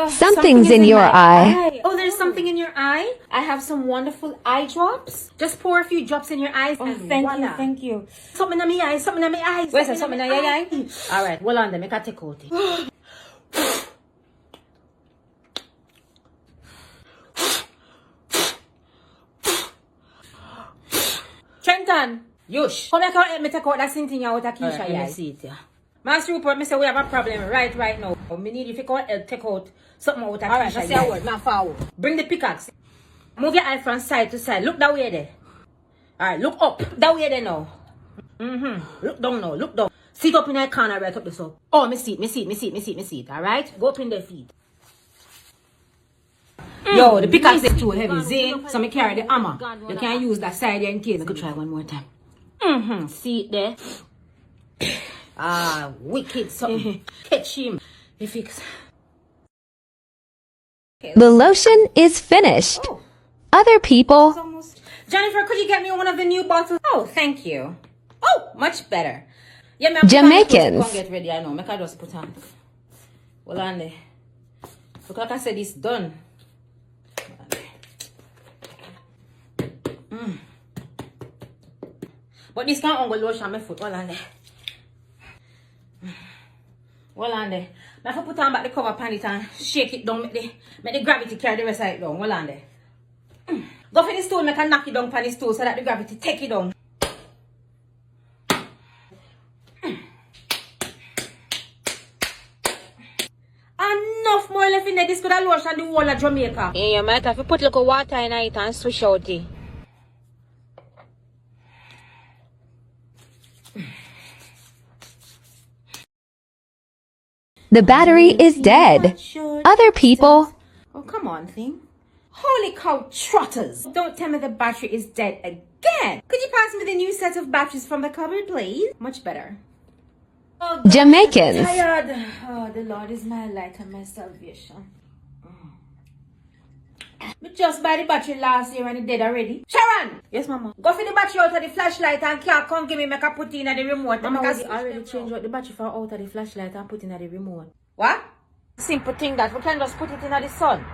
Something's in your eye. Oh, there's something in your eye? I have some wonderful eye drops. Just pour a few drops in your eyes. Oh, thank you. Something in my eyes, something in my eyes. Where's that? Something in your eye? Alright, hold on, then make a take out it. Trenton, Yush. come here, help me take out that thing out of Keisha's Let me eye. see it, yeah. Master Rupert, me say we have a problem right now. Me need you to come help take out something out of Alright, Keisha's let's see a eye. word, not forward. Bring the pickaxe. Move your eye from side to side. Look that way there. Alright, look up. That way there now. Look down now. Look down. Sit up in that corner right up the up. Oh, me see it. Alright? Go up in the feet. Yo, the pickaxe is too heavy. Zane, so me carry the hammer. You can't use that side there in case. I could try one more time. See it there? Ah, wicked something. Catch him. He fix. The lotion is finished. Oh. Other people. Jennifer, could you get me one of the new bottles? Oh, thank you. Oh, much better. Yeah, me Jamaicans. Go get ready, I know. Make I just put on. Hold on there. Look like I said it's done. But this can't only lotion my foot. Hold on there. Hold on there. I have to put on back the cover pan it and shake it down. Make the gravity carry the rest of it down. Hold on there. Go for the stool, make a knock it down for the stool so that the gravity take it down. Enough more left in there. This could have lotion the whole of Jamaica. Yeah, you might have to put a little water in it and swish out it. The battery is dead. Other people. Oh, come on, thing. Holy cow, trotters. Don't tell me the battery is dead again. Could you pass me the new set of batteries from the cupboard, please? Much better. Oh, God, Jamaicans. I'm tired. Oh, the Lord is my light and my salvation. We just buy the battery last year and it dead already. Sharon! Yes, Mama. Go for the battery out of the flashlight and can't come give me make a put in at the remote. Mama, because we already changed out the battery for out of the flashlight and put in at the remote. What? Simple thing that we can just put it in the sun.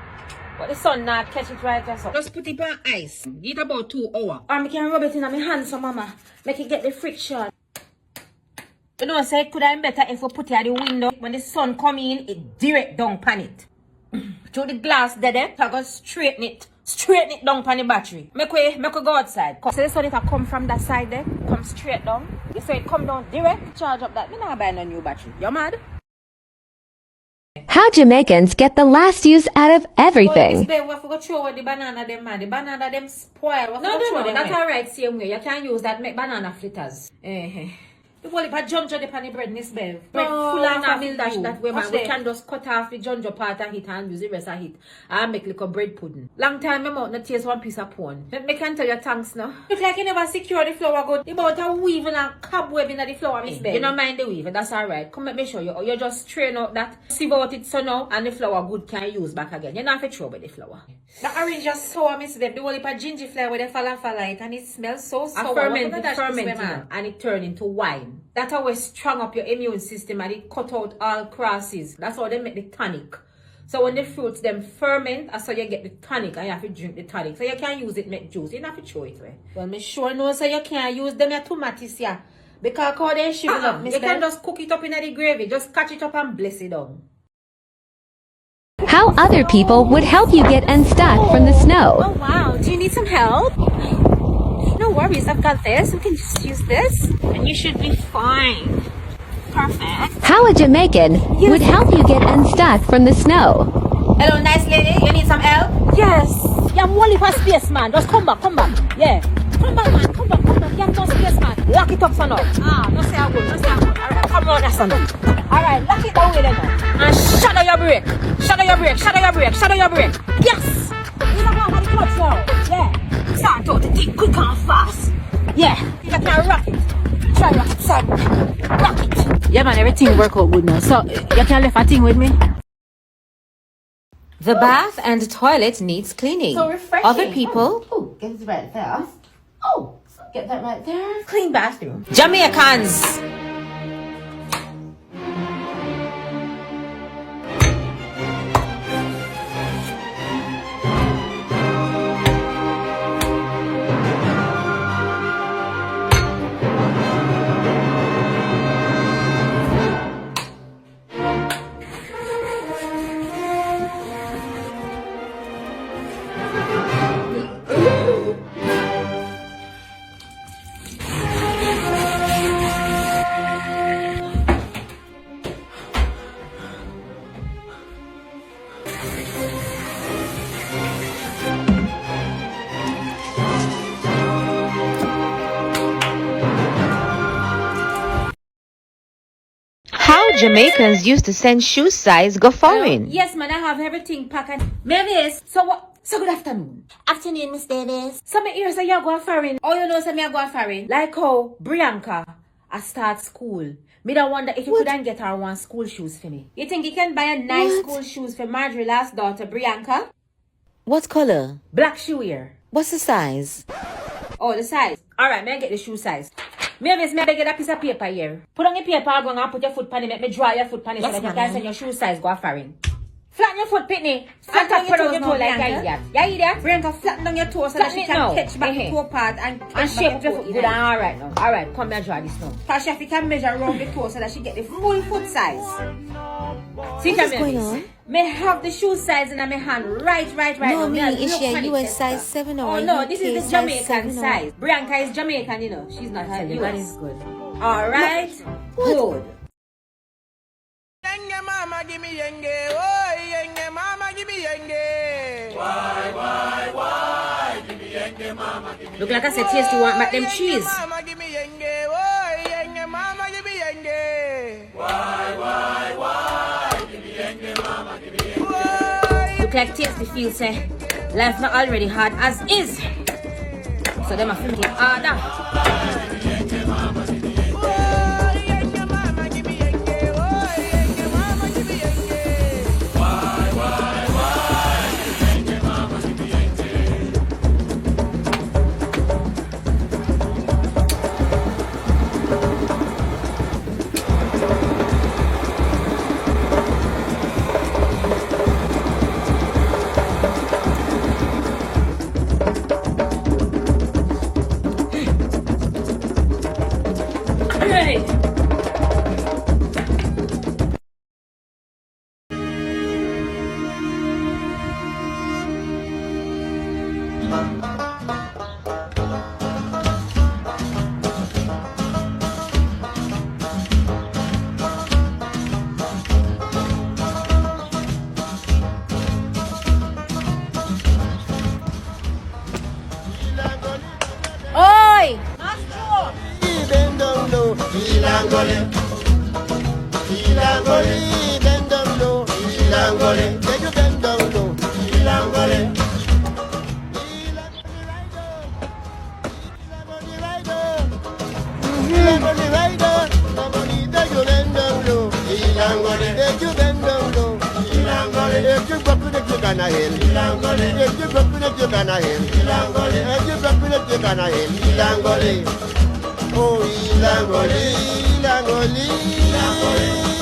But the sun not catch it right there, so. Just put it on ice. Give it about 2 hours. Or I can rub it in my hands, so Mama. Make it get the friction. You know, say it could have been better if we put it at the window. When the sun come in, it direct down pan it. Through the glass there, I go straighten it down pan the battery. Make we go outside. So the sun it come from that side there, come straight down. You say it come down direct, charge up that. Me not buy no new battery. You mad? How Jamaicans get the last use out of everything. We have to go throw away the banana them, man. The banana them spoil. No, that's alright, same way. You can use that, make banana fritters. The whole heap of ginger dip on the bread in this bev. Bread full of milk dash that way, man. We can just cut off the ginger part of it and use the rest of it. And make like a bread pudding. Long time, my mouth not taste one piece of porn. Me can tell you thanks now. Look like you never secure the flour good. The about a weaving and cobweb in the flour, Miss Bev. You don't mind the weaving, that's alright. Come let me show you. You just strain out that, sieve out it so now, and the flour good can use back again. You don't have to throw away the flour. The orange just sour, Miss Bev. The whole heap of ginger flour with the falafel and it smells so sour. Ferment, and it turn into wine. That always strong up your immune system and it cut out all crosses. That's how they make the tonic. So when the fruits them ferment, that's how you get the tonic and you have to drink the tonic. So you can't use it make juice. You don't have to throw it away. Well, me sure know so you can't use them your tomatoes here. Because how they shrivel up, Miss. You can just cook it up in the gravy. Just catch it up and bless it down. How other people would help you get unstuck from the snow. Oh wow, do you need some help? No worries, I've got this. We can just use this and you should be fine. Perfect. How a Jamaican would help you get unstuck from the snow. Hello, nice lady. You need some help? Yes. You have one little space, man. Just come back. Yeah. Come back, man. Come back. You have no space, man. Lock it up, son. No say I will. Alright, come on, son. Alright, lock it down with them now. And shadow your brake. Yes. You don't want to clutch now. Yeah. Start out the thing quick and fast. Yeah. You can rock it. Try rock it, son. Rock it. Yeah, man, everything work out good now. So, you can leave a thing with me? The bath and toilet needs cleaning. So refreshing. Other people. Oh, get it right there. Oh, get that right there. Clean bathroom. Jamaicans. Jamaicans used to send shoe size go foreign. Yes, man, I have everything packed. Mavis, so what? So good afternoon. Afternoon, Miss Davis. So me hear say you go foreign. Oh, you know say me go foreign. Like how Bianca, I start school. Me don't wonder if you couldn't get her one school shoes for me. You think you can buy a nice school shoes for Marjorie's last daughter, Bianca? What color? Black shoe here. What's the size? Oh, the size. Alright, may I get the shoe size. Mavis, may I get a piece of paper here. Put on your paper, go and put your foot pan it. Make me draw your foot pan it so that you can send your shoe size go foreign. Flatten your foot, Pitney. Flatten your toe like an idiot. Yeah, idiot. Bianca, flatten down your toe so that she can catch back the toe part and shape your foot good. Alright now. Alright, come here, draw this now. Because she can measure around the toe so that she get the full foot size. See, What's going on? May have the shoe size in my hand right No, now. me, is she a US size 7 or Oh no, UK this is the size Jamaican 7 or- size. Bianca is Jamaican, you know. She's not a US. That is good. Alright? Good. Yenge mama give me yenge, oh yenge mama give me yenge. Why, give me yenge mama give me. Look like I said, taste you want back them cheese. Mama give me yenge, oh yenge mama give me yenge. Why, give me yenge mama give me yenge. Look like tasty feel say life not already hard as is. So them are thinking harder. Yenge mama give me yenge, oh yenge mama give me yenge, oh yenge mama give me yenge. Why, yenge mama give me yenge. Alright. Oi! Bend down low, Ilangole. Ilangole, bend down low, Ilangole. Can you bend down low, Ilangole? Ilangole rider, somebody that you bend down low, Ilangole. If you bend down low, Ilangole. If you go to the Gana Hill, Ilangole. If you go to the Gana Hill, Ilangole. If you go to the Gana Hill, Ilangole. Oh, Ilangole, Ilangole, Ilangole.